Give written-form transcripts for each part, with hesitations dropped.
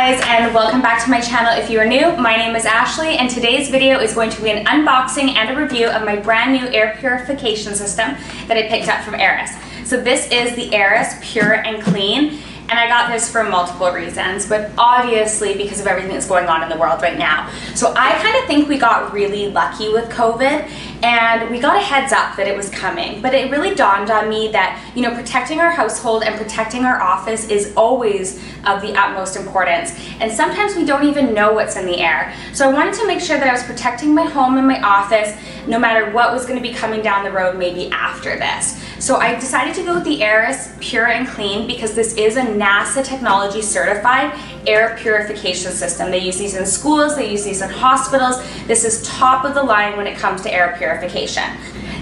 guys, and welcome back to my channel. If you are new, my name is Ashley, and today's video is going to be an unboxing and a review of my brand new air purification system that I picked up from Aerus. So this is the Aerus Pure and Clean, and I got this for multiple reasons, but obviously because of everything that's going on in the world right now. So I kind of think we got really lucky with COVID, and we got a heads up that it was coming, but it really dawned on me that, you know, protecting our household and protecting our office is always of the utmost importance, and sometimes we don't even know what's in the air. So I wanted to make sure that I was protecting my home and my office no matter what was going to be coming down the road maybe after this. So I decided to go with the Aerus Pure and Clean because this is a NASA technology certified air purification system. They use these in schools, they use these in hospitals. This is top of the line when it comes to air purification.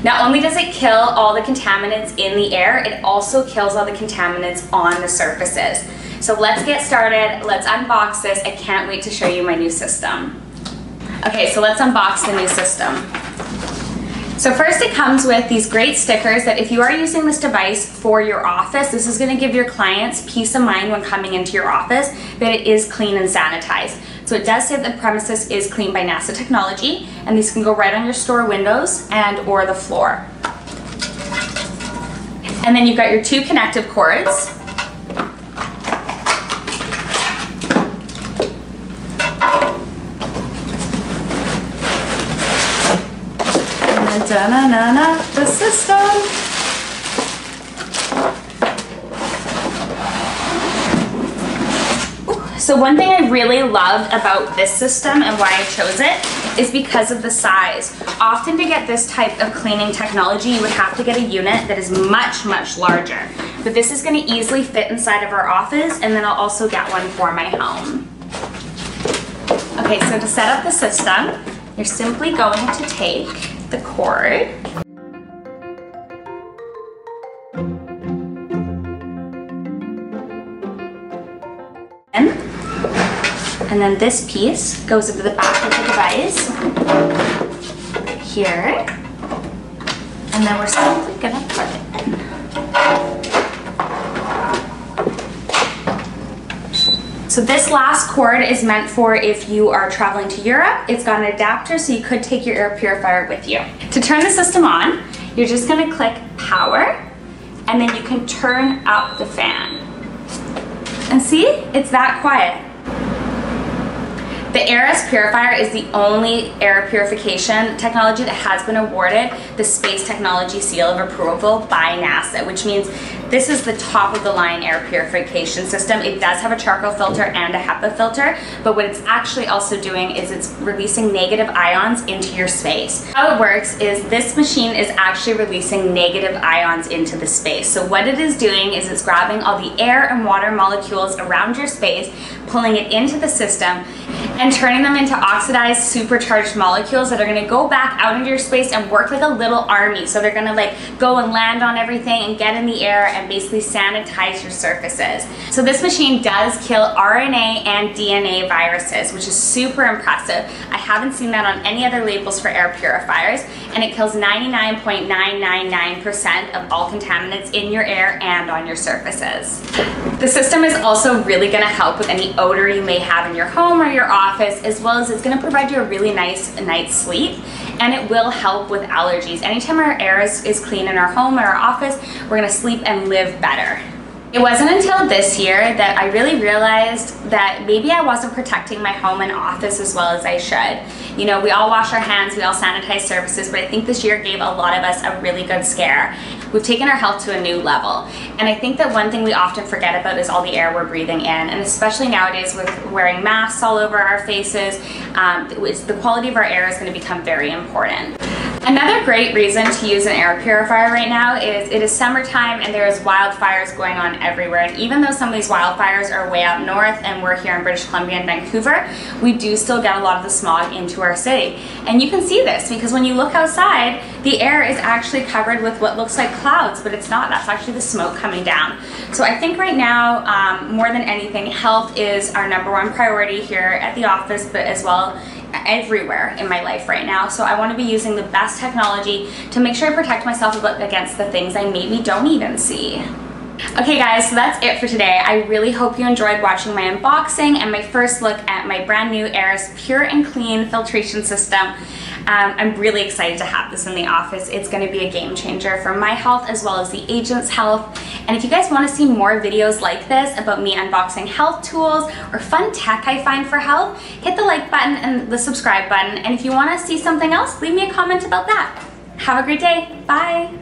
Not only does it kill all the contaminants in the air, it also kills all the contaminants on the surfaces. So let's get started, let's unbox this. I can't wait to show you my new system. Okay, so let's unbox the new system. So first it comes with these great stickers that if you are using this device for your office, this is going to give your clients peace of mind when coming into your office that it is clean and sanitized. So it does say that the premises is cleaned by NASA technology, and these can go right on your store windows and or the floor. And then you've got your two connective cords. The system. So one thing I really loved about this system and why I chose it is because of the size. Often to get this type of cleaning technology, you would have to get a unit that is much, much larger. But this is going to easily fit inside of our office, and then I'll also get one for my home. Okay, so to set up the system, you're simply going to take the cord and then this piece goes into the back of the device here, and then we're simply gonna put it in. So this last cord is meant for if you are traveling to Europe. It's got an adapter, so you could take your air purifier with you. To turn the system on, you're just gonna click power, and then you can turn up the fan. And see, it's that quiet. The Aerus Purifier is the only air purification technology that has been awarded the Space Technology Seal of Approval by NASA, which means this is the top of the line air purification system. It does have a charcoal filter and a HEPA filter, but what it's actually also doing is it's releasing negative ions into your space. How it works is this machine is actually releasing negative ions into the space. So what it is doing is it's grabbing all the air and water molecules around your space, pulling it into the system, and turning them into oxidized, supercharged molecules that are going to go back out into your space and work like a little army. So they're going to like go and land on everything and get in the air and basically sanitize your surfaces. So this machine does kill RNA and DNA viruses, which is super impressive. I haven't seen that on any other labels for air purifiers, and it kills 99.999% of all contaminants in your air and on your surfaces. The system is also really going to help with any odor you may have in your home or your office, as well as it's going to provide you a really nice night's sleep, and it will help with allergies. Anytime our air is clean in our home or our office, we're going to sleep and live better. It wasn't until this year that I really realized that maybe I wasn't protecting my home and office as well as I should. You know, we all wash our hands, we all sanitize surfaces, but I think this year gave a lot of us a really good scare. We've taken our health to a new level. And I think that one thing we often forget about is all the air we're breathing in. And especially nowadays with wearing masks all over our faces, the quality of our air is going to become very important. Another great reason to use an air purifier right now is it is summertime and there is wildfires going on everywhere. And even though some of these wildfires are way up north and we're here in British Columbia and Vancouver, we do still get a lot of the smog into our city. And you can see this because when you look outside, the air is actually covered with what looks like clouds, but it's not. That's actually the smoke coming down. So I think right now, more than anything, health is our #1 priority here at the office, but as well everywhere in my life right now. So I want to be using the best technology to make sure I protect myself against the things I maybe don't even see. Okay guys, so that's it for today. I really hope you enjoyed watching my unboxing and my first look at my brand new Aerus Pure and Clean filtration system. I'm really excited to have this in the office. It's going to be a game changer for my health as well as the agent's health. And if you guys want to see more videos like this about me unboxing health tools or fun tech I find for health, hit the like button and the subscribe button. And if you want to see something else, leave me a comment about that. Have a great day. Bye.